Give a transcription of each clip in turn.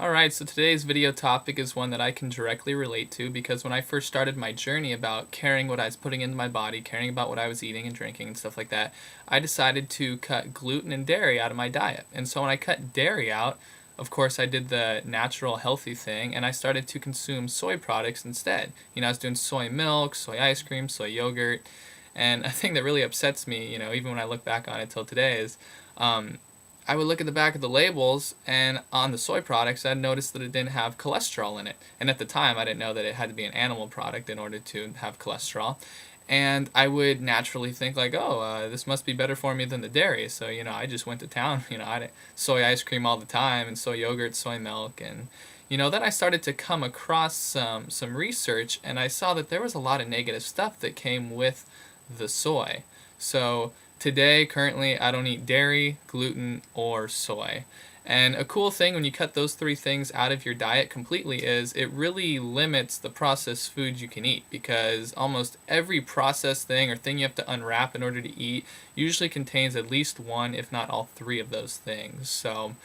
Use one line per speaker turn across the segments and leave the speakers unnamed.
Alright, so today's video topic is one that I can directly relate to because when I first started my journey about caring what I was putting into my body, caring about what I was eating and drinking and stuff like that, I decided to cut gluten and dairy out of my diet. And so when I cut dairy out, of course I did the natural healthy thing and I started to consume soy products instead. I was doing soy milk, soy ice cream, soy yogurt, and a thing that really upsets me, even when I look back on it till today is I would look at the back of the labels, and on the soy products, I'd notice that it didn't have cholesterol in it. And at the time, I didn't know that it had to be an animal product in order to have cholesterol. And I would naturally think like, oh, this must be better for me than the dairy. So, I just went to town. I had soy ice cream all the time, and soy yogurt, soy milk, and then I started to come across some research, and I saw that there was a lot of negative stuff that came with the soy. So today, currently, I don't eat dairy, gluten, or soy. And a cool thing when you cut those three things out of your diet completely is it really limits the processed foods you can eat, because almost every processed thing or thing you have to unwrap in order to eat usually contains at least one, if not all three of those things. So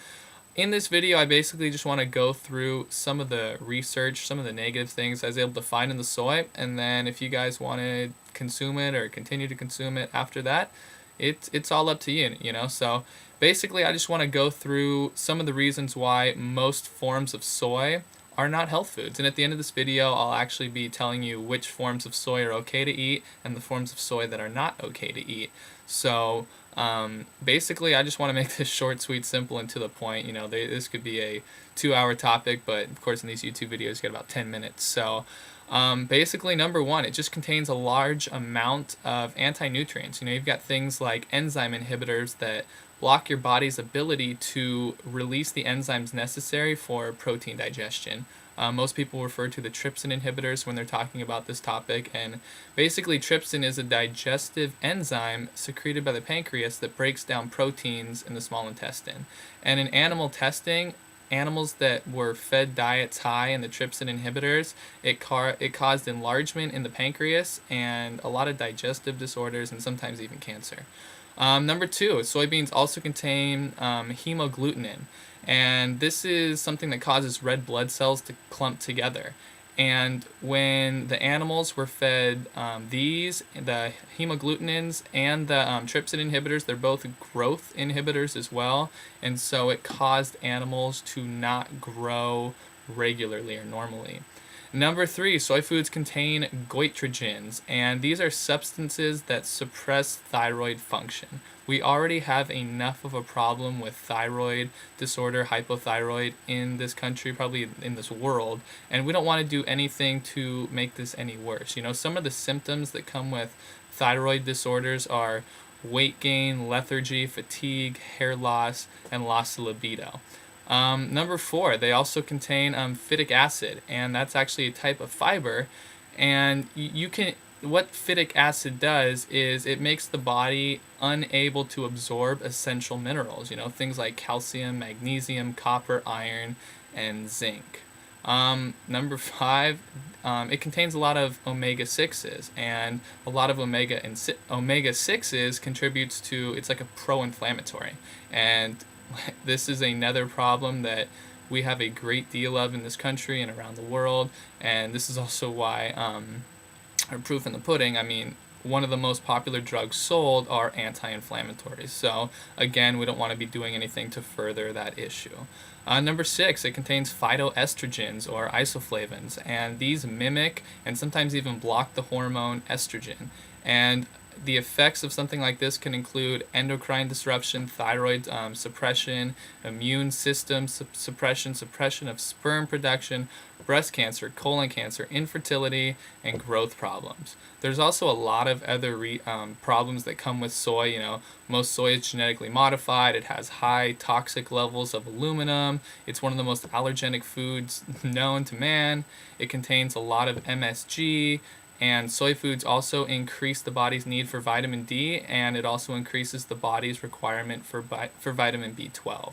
in this video, I basically just want to go through some of the research, some of the negative things I was able to find in the soy, and then if you guys want to consume it or continue to consume it after that, it's all up to you, So basically, I just want to go through some of the reasons why most forms of soy are not health foods. And at the end of this video, I'll actually be telling you which forms of soy are okay to eat and the forms of soy that are not okay to eat. So basically, I just want to make this short, sweet, simple, and to the point. This could be a 2-hour topic, but of course in these YouTube videos you get about 10 minutes. So basically, number one, it just contains a large amount of anti-nutrients. You've got things like enzyme inhibitors that block your body's ability to release the enzymes necessary for protein digestion. Most people refer to the trypsin inhibitors when they're talking about this topic, and basically trypsin is a digestive enzyme secreted by the pancreas that breaks down proteins in the small intestine. And in animal testing, animals that were fed diets high in the trypsin inhibitors, it caused enlargement in the pancreas and a lot of digestive disorders and sometimes even cancer. Number two, soybeans also contain hemagglutinin, and this is something that causes red blood cells to clump together. And when the animals were fed the hemagglutinins and the trypsin inhibitors, they're both growth inhibitors as well, and so it caused animals to not grow regularly or normally. Number three, soy foods contain goitrogens, and these are substances that suppress thyroid function. We already have enough of a problem with thyroid disorder, hypothyroid in this country, probably in this world, and we don't want to do anything to make this any worse. Some of the symptoms that come with thyroid disorders are weight gain, lethargy, fatigue, hair loss, and loss of libido. Number four, they also contain phytic acid, and that's actually a type of fiber. And what phytic acid does is it makes the body unable to absorb essential minerals, things like calcium, magnesium, copper, iron, and zinc. Number five, it contains a lot of omega-6s, and a lot of omega-6s contributes to, it's like a pro-inflammatory. And this is another problem that we have a great deal of in this country and around the world, and this is also why, or proof in the pudding, one of the most popular drugs sold are anti-inflammatories. So again, we don't want to be doing anything to further that issue. Number six, it contains phytoestrogens or isoflavones, and these mimic and sometimes even block the hormone estrogen. And the effects of something like this can include endocrine disruption, thyroid suppression, immune system suppression of sperm production, breast cancer, colon cancer, infertility, and growth problems. There's also a lot of other problems that come with soy. Most soy is genetically modified. It has high toxic levels of aluminum. It's one of the most allergenic foods known to man. It contains a lot of MSG. And soy foods also increase the body's need for vitamin D, and it also increases the body's requirement for vitamin B12.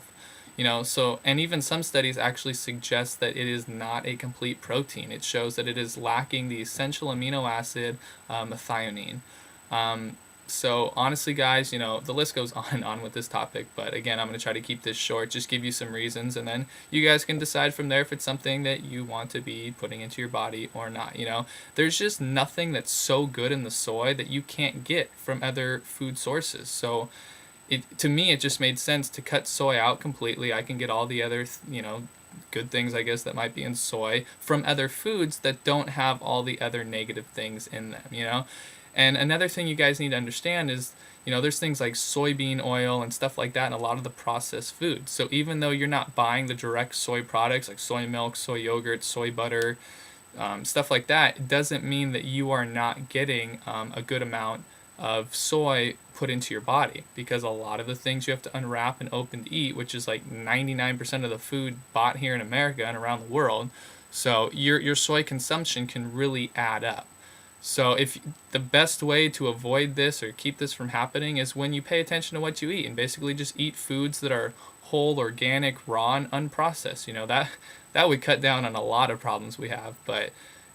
And even some studies actually suggest that it is not a complete protein. It shows that it is lacking the essential amino acid methionine. So honestly, guys, the list goes on and on with this topic, but again, I'm going to try to keep this short, just give you some reasons, and then you guys can decide from there if it's something that you want to be putting into your body or not. There's just nothing that's so good in the soy that you can't get from other food sources. So to me, it just made sense to cut soy out completely. I can get all the other, good things, I guess, that might be in soy from other foods that don't have all the other negative things in them. And another thing you guys need to understand is, there's things like soybean oil and stuff like that in a lot of the processed foods. So even though you're not buying the direct soy products like soy milk, soy yogurt, soy butter, stuff like that, it doesn't mean that you are not getting a good amount of soy put into your body, because a lot of the things you have to unwrap and open to eat, which is like 99% of the food bought here in America and around the world, so your soy consumption can really add up. So if the best way to avoid this or keep this from happening is when you pay attention to what you eat and basically just eat foods that are whole, organic, raw, and unprocessed. That would cut down on a lot of problems we have, but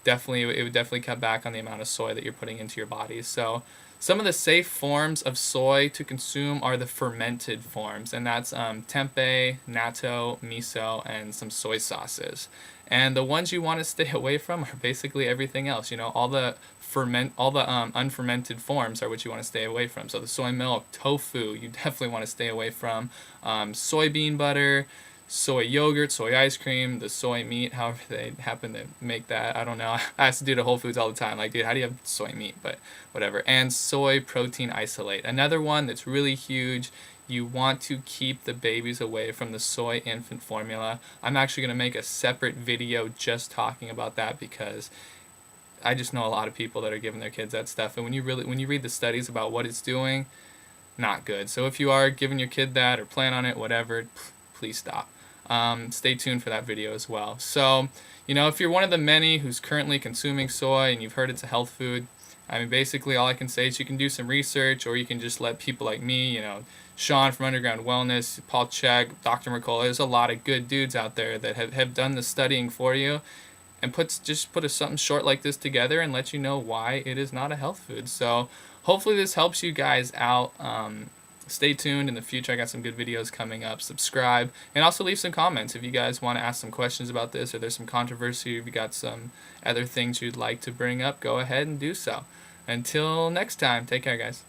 definitely it would definitely cut back on the amount of soy that you're putting into your body. So some of the safe forms of soy to consume are the fermented forms, and that's tempeh, natto, miso, and some soy sauces. And the ones you want to stay away from are basically everything else. All the unfermented forms are what you want to stay away from. So the soy milk, tofu, you definitely want to stay away from. Soybean butter, soy yogurt, soy ice cream, the soy meat, however they happen to make that. I don't know. I have to do it at Whole Foods all the time. Like, dude, how do you have soy meat? But whatever. And soy protein isolate. Another one that's really huge. You want to keep the babies away from the soy infant formula. I'm actually going to make a separate video just talking about that, because I just know a lot of people that are giving their kids that stuff. And when you read the studies about what it's doing, not good. So if you are giving your kid that or plan on it, whatever, please stop. Stay tuned for that video as well. So, if you're one of the many who's currently consuming soy and you've heard it's a health food, I mean, basically all I can say is you can do some research, or you can just let people like me, Sean from Underground Wellness, Paul Chegg, Dr. Mercola. There's a lot of good dudes out there that have done the studying for you and put something short like this together and let you know why it is not a health food. So hopefully this helps you guys out. Stay tuned in the future. I got some good videos coming up. Subscribe, and also leave some comments if you guys want to ask some questions about this, or there's some controversy, if you got some other things you'd like to bring up, go ahead and do so. Until next time, take care, guys.